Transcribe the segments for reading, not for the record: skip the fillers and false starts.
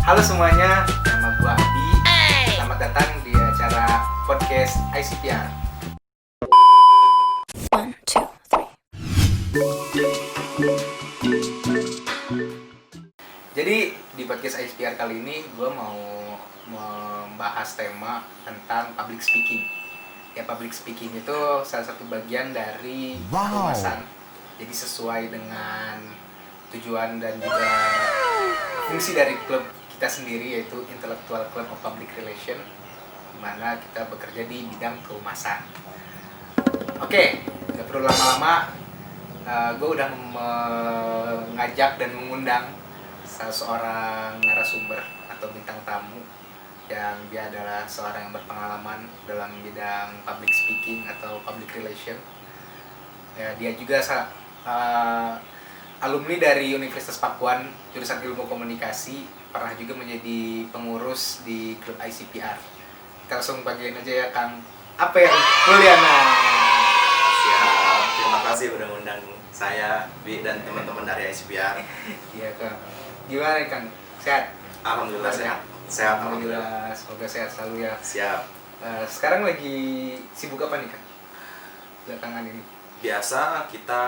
Halo semuanya, nama gua Abi. Selamat datang di acara podcast ICPR. One, two, three. Jadi di podcast ICPR kali ini gua mau membahas tema tentang public speaking. Ya, public speaking itu salah satu bagian dari kehumasan. Jadi sesuai dengan tujuan dan juga fungsi dari klub kita sendiri, yaitu Intellectual Club of Public Relation, di mana kita bekerja di bidang kehumasan. Oke, nggak perlu lama-lama, gue udah mengajak dan mengundang salah seorang narasumber atau bintang tamu yang dia adalah seorang yang berpengalaman dalam bidang public speaking atau public relation. Ya, dia juga alumni dari Universitas Pakuan, jurusan Ilmu Komunikasi, pernah juga menjadi pengurus di klub ICPR. Kita langsung bagian aja ya, Kang. Apa yang Mulyana? Siap, terima kasih udah ngundang saya, Bi, dan teman-teman dari ICPR. Iya, Kang. Gimana, Kang? Sehat? Alhamdulillah sehat. Sehat, alhamdulillah. Semoga sehat selalu ya. Siap. Sekarang lagi sibuk apa nih, Kang? Belakangan ini. Biasa kita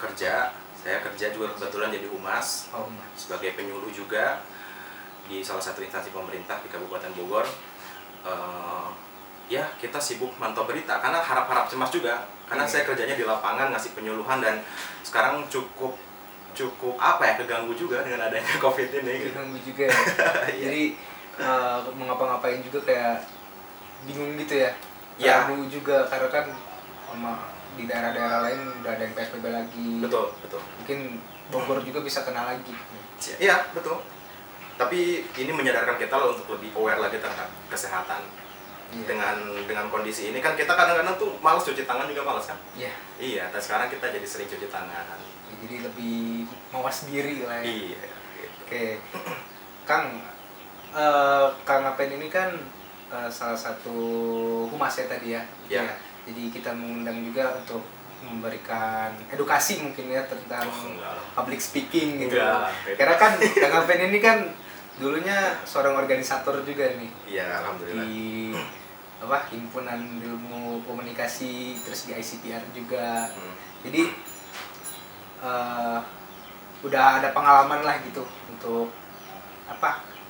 kerja. Saya kerja juga kebetulan jadi humas, Oh, Mas. sebagai penyuluh juga di salah satu instansi pemerintah di Kabupaten Bogor. Ya, kita sibuk mantau berita karena harap-harap cemas juga. Karena saya kerjanya di lapangan ngasih penyuluhan, dan sekarang cukup apa ya, keganggu juga dengan adanya COVID ini. Ganggu juga ya. Jadi mau ngapa-ngapain juga kayak bingung gitu ya. Ya. Ragu juga karena kan di daerah-daerah lain udah ada yang PSBB lagi. Betul. Mungkin Bogor juga bisa kena lagi. Iya, betul. Tapi ini menyadarkan kita loh untuk lebih aware lagi terhadap kesehatan. Iya. Dengan kondisi ini kan kita kadang-kadang tuh malas cuci tangan juga malas kan? Iya. Iya, dan sekarang kita jadi sering cuci tangan. Jadi lebih mawas diri lah ya. Iya, gitu. Oke. Kang Apen ini kan salah satu humas ya tadi ya. Iya. Jadi kita mengundang juga untuk memberikan edukasi mungkin ya tentang Enggak lah. public speaking gitu. Enggak. Karena kan Kang Apen ini kan dulunya seorang organisator juga nih Iya, alhamdulillah. di Himpunan Ilmu Komunikasi, terus di ICPR juga. Jadi udah ada pengalaman lah gitu untuk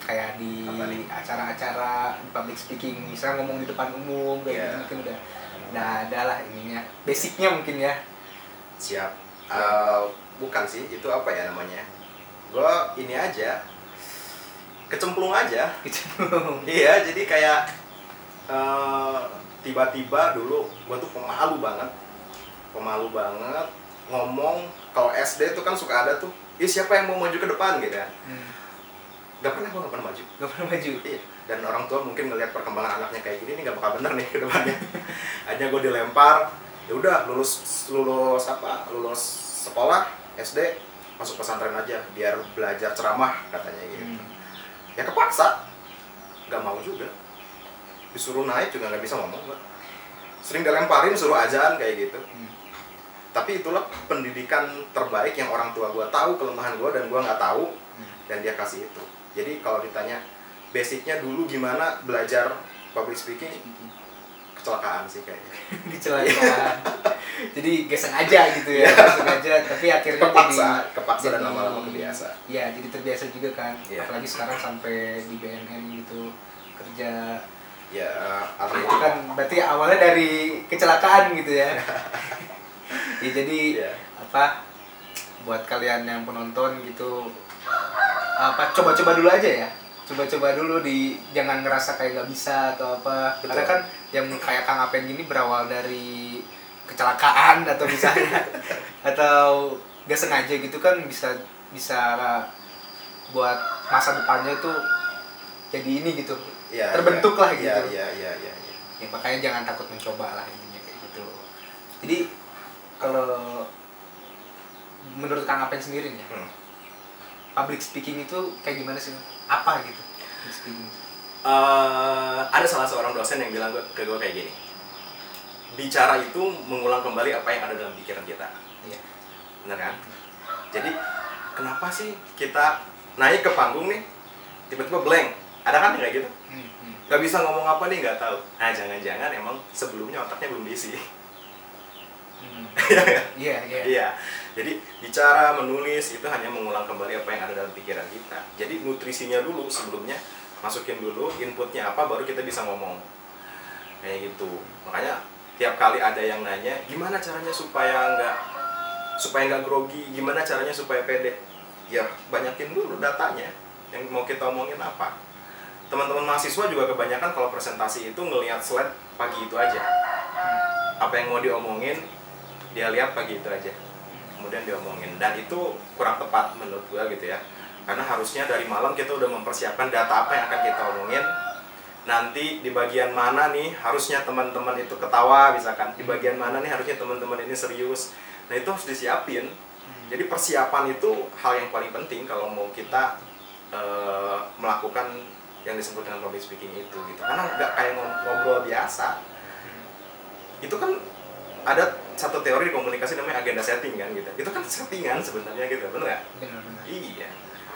kayak di acara-acara di public speaking, misalnya ngomong di depan umum kayak gitu, mungkin udah ada lah ininya, basicnya mungkin ya. Siap. Bukan sih, itu apa ya namanya? Gua ini aja, kecemplung aja. Iya, jadi kayak tiba-tiba dulu gua tuh pemalu banget ngomong. Kalau SD tuh kan suka ada tuh, siapa yang mau maju ke depan gitu ya. Gak pernah maju. Iya. Dan orang tua mungkin ngelihat perkembangan anaknya kayak gini, nih gak bakal bener nih ke depannya. Akhirnya gue dilempar, ya udah lulus sekolah SD, masuk pesantren aja biar belajar ceramah katanya gitu. Ya kepaksa, gak mau juga. Disuruh naik juga gak bisa ngomong. Sering dilemparin, suruh azan kayak gitu. Tapi itulah pendidikan terbaik yang orang tua gue tahu kelemahan gue dan gue nggak tahu, dan dia kasih itu. Jadi kalau ditanya basicnya dulu gimana belajar public speaking, kecelakaan sih kayaknya. Kecelakaan. Jadi geseng aja gitu ya, geseng aja. Tapi akhirnya kepaksa dan lama-lama kebiasa. Iya, jadi terbiasa juga kan. Iya. Apalagi sekarang sampai di BNN gitu kerja. Ya, Itu kan berarti awalnya dari kecelakaan gitu ya. Ya, jadi buat kalian yang penonton gitu, coba-coba dulu aja ya. Coba-coba dulu, jangan ngerasa kayak nggak bisa atau apa. Betul. Karena kan yang kayak Kang Apen gini berawal dari kecelakaan atau misalnya atau nggak sengaja gitu kan, bisa buat masa depannya tuh jadi ini gitu. ya, terbentuk lah gitu. Iya. Ya, makanya jangan takut mencoba lah, intinya kayak gitu. Jadi kalau menurut Kang Apen sendiri nih, public speaking itu kayak gimana sih? Apa gitu public speaking? Ada salah seorang dosen yang bilang ke gue kayak gini, bicara itu mengulang kembali apa yang ada dalam pikiran kita. Iya. Bener kan? Jadi kenapa sih kita naik ke panggung nih, tiba-tiba blank. Ada kan kayak gitu? Hmm, hmm. Gak bisa ngomong apa nih, nggak tahu. Nah, jangan-jangan emang sebelumnya otaknya belum diisi. Hmm. Iya, iya. Iya. Jadi bicara, menulis itu hanya mengulang kembali apa yang ada dalam pikiran kita. Jadi nutrisinya dulu sebelumnya, masukin dulu inputnya apa, baru kita bisa ngomong. Kayak gitu. Makanya tiap kali ada yang nanya, gimana caranya supaya nggak grogi, gimana caranya supaya pede? Ya banyakin dulu datanya. Yang mau kita omongin apa? Teman-teman mahasiswa juga kebanyakan kalau presentasi itu ngelihat slide pagi itu aja. Apa yang mau diomongin, dia lihat pagi itu aja. Kemudian diomongin. Dan itu kurang tepat menurut gue gitu ya. Karena harusnya dari malam kita udah mempersiapkan data apa yang akan kita omongin. Nanti di bagian mana nih harusnya teman-teman itu ketawa misalkan. Di bagian mana nih harusnya teman-teman ini serius. Nah itu harus disiapin. Jadi persiapan itu hal yang paling penting kalau mau kita melakukan yang disebut dengan public speaking itu gitu. Karena nggak kayak ngobrol biasa. Itu kan ada satu teori di komunikasi namanya agenda setting kan gitu. Itu kan settingan sebenarnya gitu, bener nggak? Benar-benar. Iya.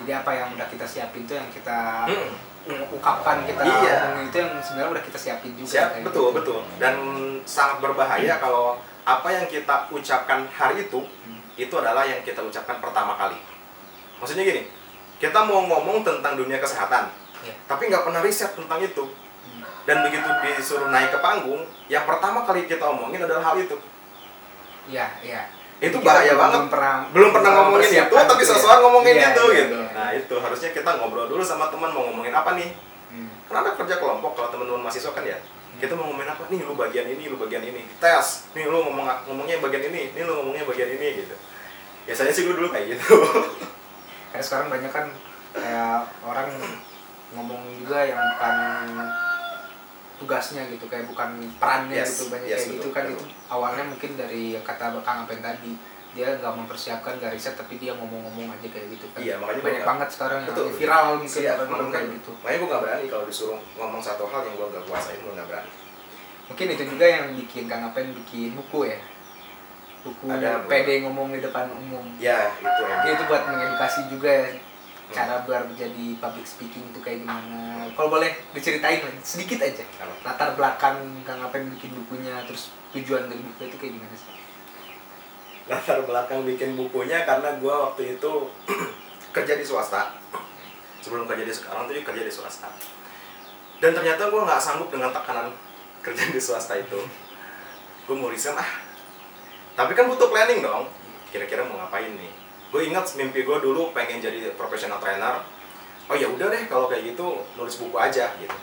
Jadi apa yang udah kita siapin tuh yang kita ungkapkan, kita Iya. omongin itu yang sebenarnya udah kita siapin juga. Siap, kayak betul, gitu. betul. Dan sangat berbahaya kalau apa yang kita ucapkan hari itu adalah yang kita ucapkan pertama kali. Maksudnya gini, kita mau ngomong tentang dunia kesehatan, tapi nggak pernah riset tentang itu. Dan begitu disuruh naik ke panggung, yang pertama kali kita omongin adalah hal itu. Iya, iya. Itu Jadi bahaya kita banget. Belum pernah ngomongin itu, mempersiapkan tapi gitu ya. sesuatu ngomongin Iya, itu iya, gitu. iya. Nah itu harusnya kita ngobrol dulu sama teman mau ngomongin apa nih. Karena ada kerja kelompok kalau teman-teman mahasiswa kan ya. Kita mau ngomongin apa nih, lu bagian ini, lu bagian ini. Tes, nih lu ngomongnya bagian ini, nih lu ngomongnya bagian ini gitu. Biasanya sih gue dulu kayak gitu. Karena sekarang banyak kan kayak orang ngomong juga yang bukan tugasnya gitu, kayak bukan perannya Yes, gitu, banyak yes, kayak gitu betul, kan. betul. Itu awalnya mungkin dari kata Kang Apen tadi, dia nggak mempersiapkan, nggak riset, tapi dia ngomong-ngomong aja kayak gitu kan. Iya, makanya banyak gua- banget sekarang yang Betul. lagi viral mungkin Iya, orang-orang kayak gitu. Makanya gue gak berani kalau disuruh ngomong satu hal yang gue gak kuasain, gue gak berani. Mungkin itu juga yang bikin Kang Apen bikin buku ya, buku Ada, Bu. PD ngomong di depan umum. Ya, itu ya. Itu buat mengedukasi juga ya, cara biar menjadi public speaking itu kayak gimana. Kalau boleh diceritain lah, sedikit aja latar belakang Kang Apen bikin bukunya, terus tujuan dari buku itu kayak gimana sih? Latar belakang bikin bukunya karena gue waktu itu kerja di swasta. Sebelum kerja di sekarang tuh kerja di swasta. Dan ternyata gue nggak sanggup dengan tekanan kerja di swasta itu. Gue mau resign tapi kan butuh planning dong. Kira-kira mau ngapain nih? Gue ingat mimpi gue dulu pengen jadi professional trainer. Oh ya udah deh kalau kayak gitu nulis buku aja gitu.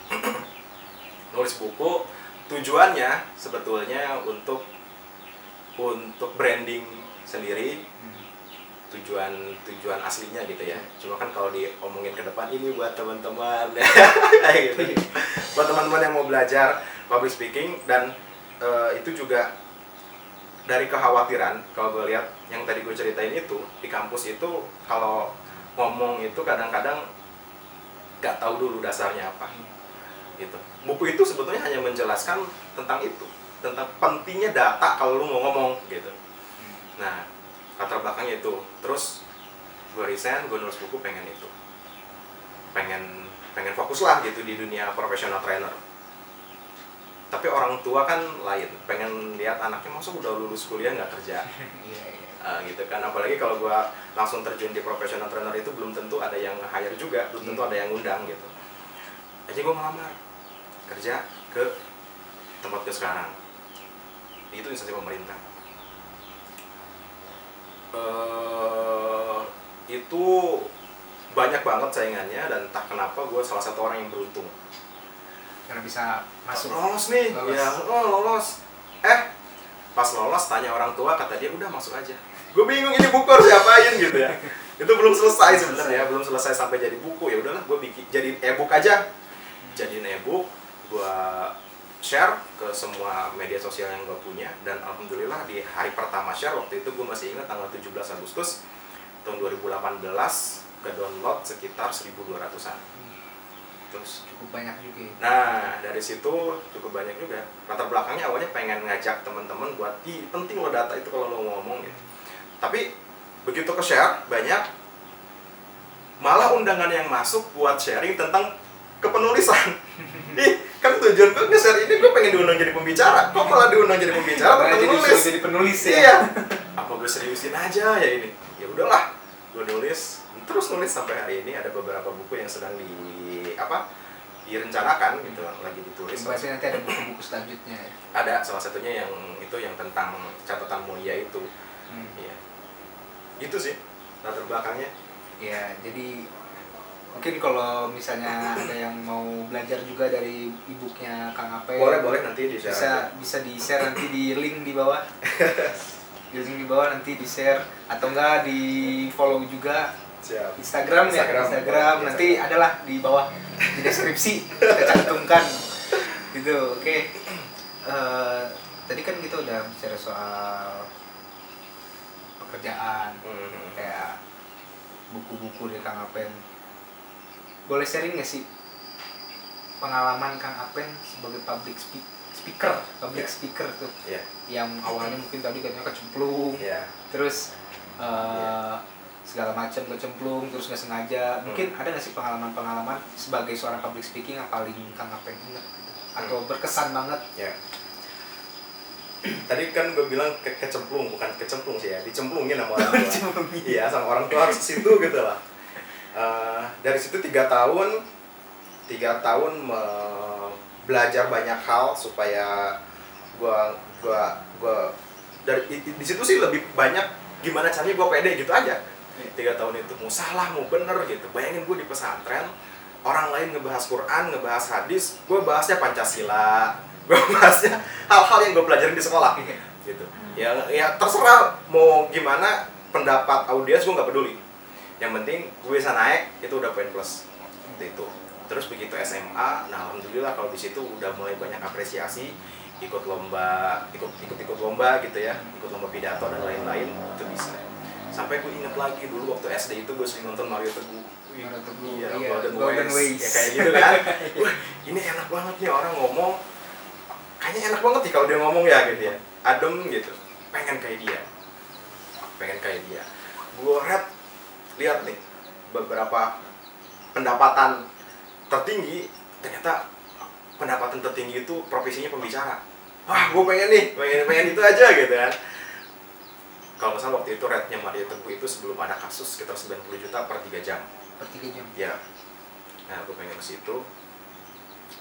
Nulis buku tujuannya sebetulnya untuk branding sendiri. Tujuan aslinya gitu ya. Cuma kan kalau diomongin ke depan ini buat teman-teman kayak gitu. Buat teman-teman yang mau belajar public speaking dan itu juga dari kekhawatiran. Kalau gue lihat yang tadi gue ceritain itu di kampus itu kalau ngomong itu kadang-kadang nggak tahu dulu dasarnya apa gitu. Buku itu sebetulnya hanya menjelaskan tentang itu, tentang pentingnya data kalau lu mau ngomong gitu. Nah, latar belakangnya itu. Terus gue resign, gue nulis buku pengen itu, pengen fokus lah gitu di dunia professional trainer. Tapi orang tua kan lain, pengen lihat anaknya masa udah lulus kuliah nggak kerja. Gitu kan, apalagi kalau gue langsung terjun di professional trainer itu belum tentu ada yang hire juga, belum tentu ada yang ngundang gitu. Aja gue ngelamar kerja ke tempat gue sekarang, itu instansi pemerintah. Itu banyak banget saingannya dan entah kenapa gue salah satu orang yang beruntung Karena bisa masuk. lolos nih. Lolos. Ya lolos. Pas lolos tanya orang tua, kata dia udah masuk aja. Gue bingung ini buku harus diapain gitu ya. Itu belum selesai sebenarnya, belum selesai sampai jadi buku. Ya udahlah gue bikin jadi e-book aja. Jadiin e-book, gue share ke semua media sosial yang gue punya. Dan alhamdulillah di hari pertama share waktu itu gue masih ingat tanggal 17 Agustus tahun 2018 ke download sekitar 1.200-an. Terus Cukup banyak juga ya. nah dari situ cukup banyak juga. Latar belakangnya awalnya pengen ngajak teman-teman buat penting lo data itu kalau lo ngomong gitu. Tapi begitu ke share banyak, malah undangan yang masuk buat sharing tentang kepenulisan. Ih, kan tujuan gue nge-share ini gue pengen diundang jadi pembicara, kok malah diundang jadi pembicara Malah tentang nulis. jadi penulis ya. Iya. Apa gue seriusin aja ya ini? Ya udahlah, gue nulis, terus nulis sampai hari ini. Ada beberapa buku yang sedang direncanakan gitu, lagi ditulis. Pasti nanti ada buku-buku selanjutnya ya. Ada salah satunya yang itu yang tentang catatan mulia itu. Iya. Itu sih latar belakangnya. Ya, jadi mungkin kalau misalnya ada yang mau belajar juga dari e-booknya Kang Apen, Boleh nanti di-share. bisa di-share nanti di link di bawah. Di link di bawah nanti di-share atau enggak di-follow juga. Siap. Instagram nanti adalah di bawah di deskripsi kita cantumkan gitu. Oke. Tadi kan kita udah bicara soal pekerjaan, kayak buku-buku dari Kang Apen. Boleh sharing nggak sih pengalaman Kang Apen sebagai public speaker tuh, yang awalnya mungkin tadi katanya kecemplung, terus segala macam kecemplung, terus nggak sengaja. Mungkin ada nggak sih pengalaman sebagai seorang public speaking yang paling Kang Apen ingat atau berkesan banget? Ya. Tadi kan gue bilang kecemplung, bukan kecemplung sih ya, dicemplungin sama orang tua. Iya, sama orang tua harus ke situ gitu lah. Dari situ 3 tahun belajar banyak hal supaya gua dari di situ sih lebih banyak gimana caranya gua pede gitu aja. 3 tahun itu mau salah mau bener gitu. Bayangin gue di pesantren, orang lain ngebahas Quran, ngebahas hadis, gue bahasnya Pancasila, gue bahasnya hal-hal yang gue pelajarin di sekolah gitu. Ya terserah mau gimana pendapat audiens, gue nggak peduli. Yang penting gue bisa naik, itu udah poin plus itu. Terus begitu SMA, nah alhamdulillah kalau di situ udah mulai banyak apresiasi, ikut lomba gitu ya, ikut lomba pidato dan lain-lain, itu bisa. Sampai gue inget lagi dulu waktu SD itu gue sering nonton Mario Teguh. Iya, Golden Ways. Ya kayak gitu kan. Wah, ini enak banget nih orang ngomong. Kayaknya enak banget nih kalau dia ngomong ya gitu ya. Adem gitu. Pengen kayak dia. Gue lihat nih beberapa pendapatan tertinggi, ternyata pendapatan tertinggi itu profesinya pembicara. Wah, gue pengen itu aja gitu kan. Kalau nggak salah waktu itu rate-nya Mario Teguh itu sebelum ada kasus sekitar 90 juta per 3 jam. Per 3 jam? Ya. Nah, gue pengen ke situ.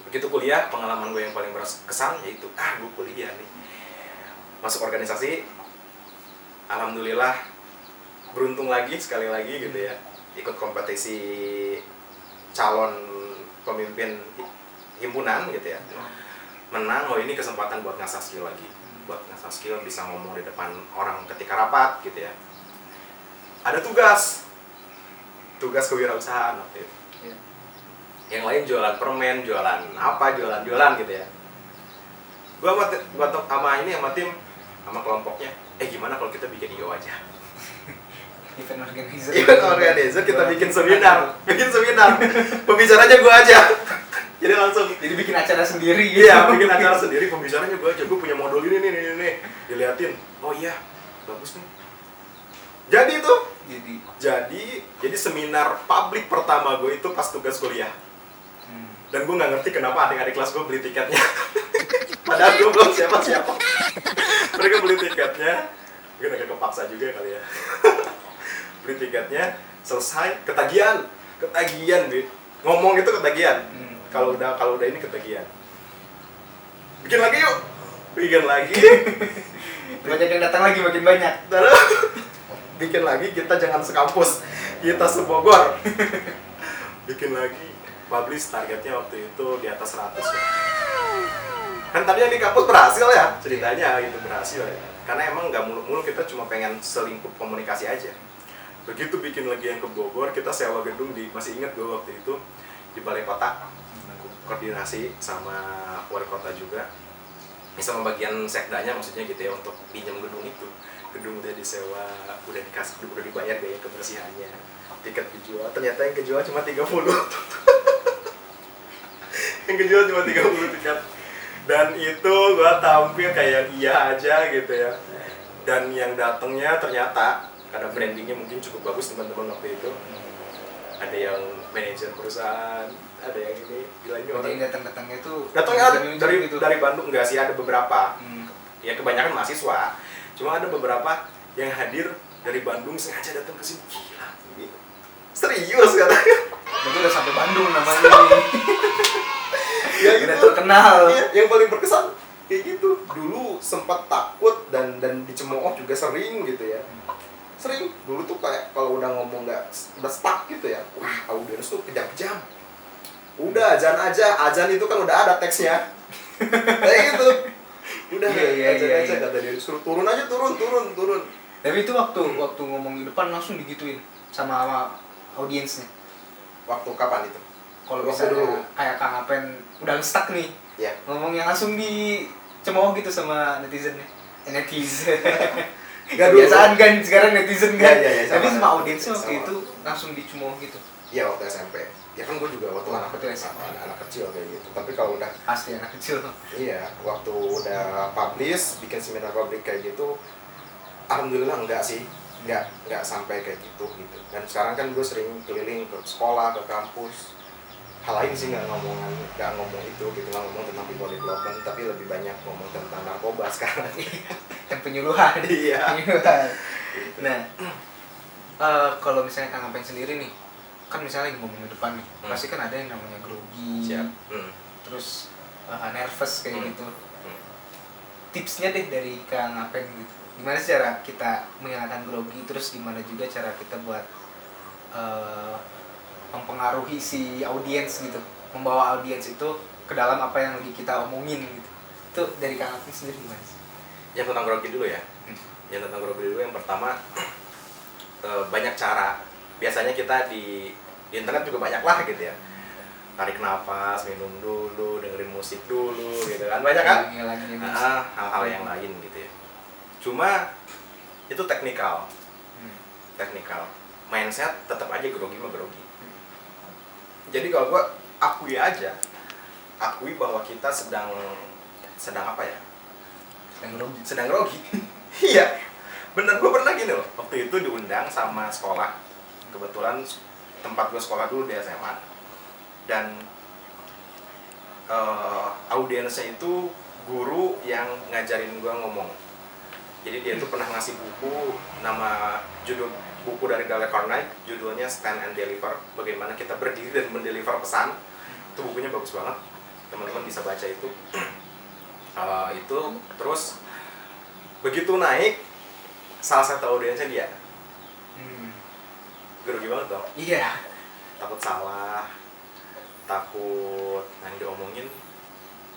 Begitu kuliah, pengalaman gue yang paling berkesan yaitu, gue kuliah nih. Masuk organisasi, alhamdulillah beruntung sekali lagi gitu ya. Ikut kompetisi calon pemimpin himpunan gitu ya. Menang, ini kesempatan buat ngasah skill lagi. Buat ngasah skill, bisa ngomong di depan orang ketika rapat gitu ya. Ada tugas kewirausahaan waktu itu. Yang lain jualan permen, jualan gitu ya. Gua sama tim, sama kelompoknya, gimana kalau kita bikin IO aja? Event organizer kita bikin seminar. Pembicaranya gua aja. Jadi bikin acara sendiri gitu. Iya, bikin acara sendiri, pembicaranya gue aja. Gue punya modul ini nih. Diliatin. Oh iya, bagus nih. Jadi seminar publik pertama gue itu pas tugas kuliah. Dan gue nggak ngerti kenapa adik-adik kelas gue beli tiketnya. Padahal gue belum siapa-siapa. Mereka beli tiketnya. Mungkin agak kepaksa juga kali ya. Beli tiketnya, selesai, ketagihan, ngomong itu ketagihan. Kalau udah ini ketagihan. Bikin lagi yuk. Banyak yang datang lagi, makin banyak. Bikin lagi, kita jangan sekampus, kita sebogor. Bikin lagi, publish targetnya waktu itu di atas 100 ya. Kan tadi yang di kampus berhasil ya, ceritanya gitu berhasil ya. Karena emang nggak muluk-muluk, kita cuma pengen selingkup komunikasi aja. Begitu bikin lagi yang ke Bogor, kita sewa gedung masih ingat gue waktu itu, di Balai Kota. Koordinasi sama wali kota juga, sama bagian sekdanya maksudnya gitu ya, untuk pinjam gedung itu. Gedung udah disewa, udah dibayar biaya kebersihannya, tiket dijual, ternyata yang kejual cuma 30. Yang kejual cuma 30 tiket. Dan itu gua tampil kayak iya aja gitu ya. Dan yang datangnya ternyata karena brandingnya mungkin cukup bagus teman-teman waktu itu, ada yang manajer perusahaan, ada yang ini, gila ini orang. Jadi datang-datangnya tuh Datangnya dari gitu. dari Bandung, enggak sih, ada beberapa. Hmm. Ya kebanyakan mahasiswa. Cuma ada beberapa yang hadir dari Bandung sengaja datang ke sini. Gila, ini serius katanya. Itu udah sampai Bandung namanya nih. Ya Udah itu terkenal. iya, yang paling berkesan kayak gitu. Dulu sempat takut dan dicemooh juga sering gitu ya. Sering dulu tuh kayak kalau udah ngomong nggak udah stuck gitu ya. Wah, audiens tuh kejam-kejam. Udah azan aja, azan itu kan udah ada teksnya. Kayak gitu. Udah azan aja kata dia, suruh turun aja, turun. Tapi itu waktu ngomong di depan langsung digituin sama audiensnya. Waktu kapan itu? Kalau Waktu misalnya dulu. kayak Kang Apen udah stuck nih, Ya. ngomongnya langsung dicemooh gitu sama netizennya. Netizen. Nggak dulu. Kebiasaan kan sekarang netizen kan. Iya, Tapi sama. sama audiensnya waktu Sama. itu langsung dicemooh gitu. Iya, waktu SMP. Ya kan gue juga waktu Waktu SMP. anak kecil kayak gitu. Tapi kalau udah Pasti anak kecil. iya, waktu udah publish, bikin seminar publik kayak gitu, alhamdulillah enggak sih, enggak sampai kayak gitu. Dan sekarang kan gue sering keliling ke sekolah, ke kampus. Hal lain sih nggak ngomong itu gitu, nggak ngomong tentang people development, tapi lebih banyak ngomong tentang narkoba sekarang. Dan penyuluhan. Iya. Penyuluhan. Nah, kalau misalnya Kang Apen sendiri nih, kan misalnya lagi ngomong di depan nih, pasti kan ada yang namanya grogi. Siap. Terus nervous kayak gitu. Tipsnya deh dari Kang Apen gitu. Gimana sih cara kita menghilangkan grogi, terus gimana juga cara kita buat mempengaruhi si audiens gitu, membawa audiens itu ke dalam apa yang lagi kita omongin gitu. Itu dari Kang Apen sendiri gimana sih? Yang tentang grogi dulu ya. Yang tentang grogi dulu, yang pertama banyak cara. Biasanya kita di internet juga banyak lah gitu ya. Tarik nafas, minum dulu, dengerin musik dulu gitu kan. Banyak kan? Ngilangin emosi. Hal-hal yang lain gitu ya. Cuma itu teknikal. Teknikal. Mindset tetap aja grogi mah grogi. Jadi kalau gua akui bahwa kita sedang apa ya? Sedang grogi. Iya. Bener, gua pernah gini loh. Waktu itu diundang sama sekolah. Kebetulan tempat gua sekolah dulu di SMA. Dan audiensnya itu guru yang ngajarin gua ngomong. Jadi dia tuh pernah ngasih buku, nama judul buku dari Dale Carnegie, judulnya Stand and Deliver, bagaimana kita berdiri dan mendeliver pesan. Itu bukunya bagus banget, teman-teman bisa baca itu. Itu terus begitu naik, salah satu audiensnya dia grogi banget dong. Iya. Takut salah, takut yang diomongin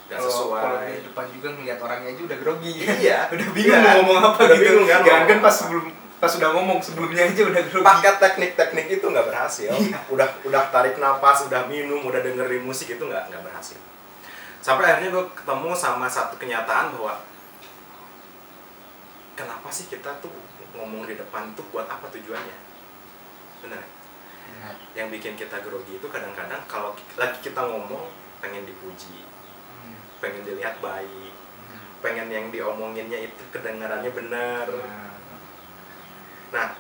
gak Kalau sesuai. di depan juga ngeliat orangnya aja udah grogi. Iya. Udah bingung Iya. mau ngomong apa Udah gitu. bingung kan, Jangan kan ngomong pas udah ngomong sebelumnya aja udah grogi. Pakai teknik-teknik itu nggak berhasil. Iya. Udah tarik napas, udah minum, udah dengerin musik itu nggak berhasil. Sampai akhirnya gue ketemu sama satu kenyataan bahwa kenapa sih kita tuh ngomong di depan tuh buat apa tujuannya? Bener. Yang bikin kita grogi itu kadang-kadang kalau lagi kita ngomong pengen dipuji, pengen dilihat baik, pengen yang diomonginnya itu kedengarannya bener. Nah,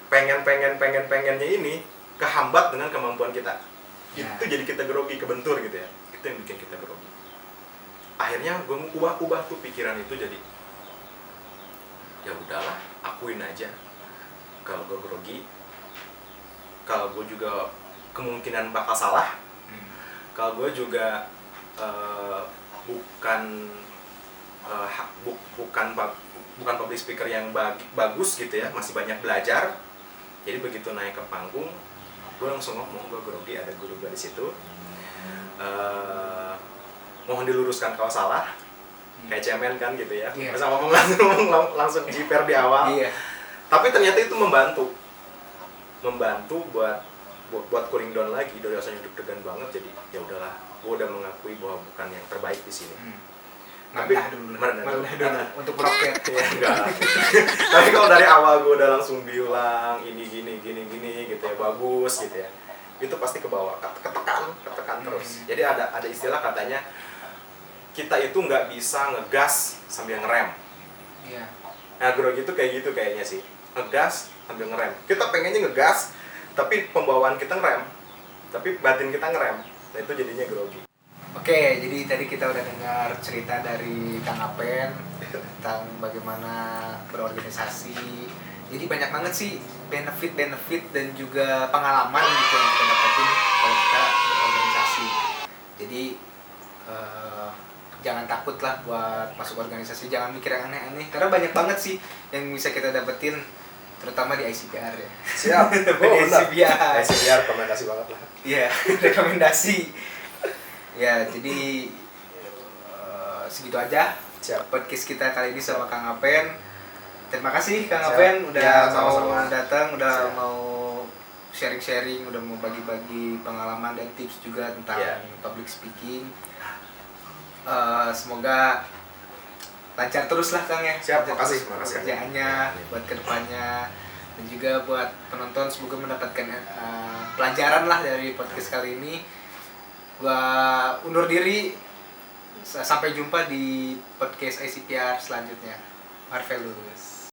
pengennya ini kehambat dengan kemampuan kita. Itu jadi kita grogi, kebentur gitu ya. Itu yang bikin kita grogi. Akhirnya gue ubah tuh pikiran itu jadi ya udahlah, akuin aja kalau gue grogi, kalau gue juga kemungkinan bakal salah, kalau gue juga bukan public speaker yang bagus gitu ya, masih banyak belajar. Jadi begitu naik ke panggung, gue langsung ngomong, gue grogi, ada guru gue di situ. Mohon diluruskan kalau salah, kayak cemen kan gitu ya. Iya. Masa ngomong langsung jiper di awal. Iya. Tapi ternyata itu membantu buat cooling down lagi dari rasanya deg-degan banget. Jadi ya udahlah, gue udah mengakui bahwa bukan yang terbaik di sini. Tapi merendah dulu untuk meroket. Ya, enggak. Tapi kalau dari awal gue udah langsung bilang ini gini gitu ya, bagus gitu ya, itu pasti ke bawah, ketekan terus. Jadi ada istilah katanya kita itu nggak bisa ngegas sambil ngerem. Iya. Nah, grogi itu kayak gitu kayaknya sih, ngegas sambil ngerem. Kita pengennya ngegas, tapi pembawaan kita ngerem. tapi batin kita ngerem. Nah itu jadinya grogi. Oke, jadi tadi kita udah dengar cerita dari Kang Apen tentang bagaimana berorganisasi. Jadi banyak banget sih benefit dan juga pengalaman gitu yang kita dapetin kalau kita berorganisasi. Jadi jangan takut lah buat masuk organisasi, jangan mikir yang aneh-aneh karena banyak banget sih yang bisa kita dapetin, terutama di ICPR ya. Siap. Di ICPR. ICPR rekomendasi banget lah. Iya, rekomendasi. Ya, jadi segitu aja. Siap. Podcast kita kali ini sama Kang Apen. Terima kasih Kang Siap. Apen udah Ya, mau sama-sama. datang, udah Siap. mau sharing-sharing, udah mau bagi-bagi pengalaman dan tips juga tentang Ya. public speaking. Semoga lancar terus lah Kang ya. Siap, Lancar makasih, terus makasih. pekerjaannya buat kedepannya, dan juga buat penonton semoga mendapatkan pelajaran lah dari podcast kali ini. Gua undur diri, sampai jumpa di podcast ICPR selanjutnya. Marvelous.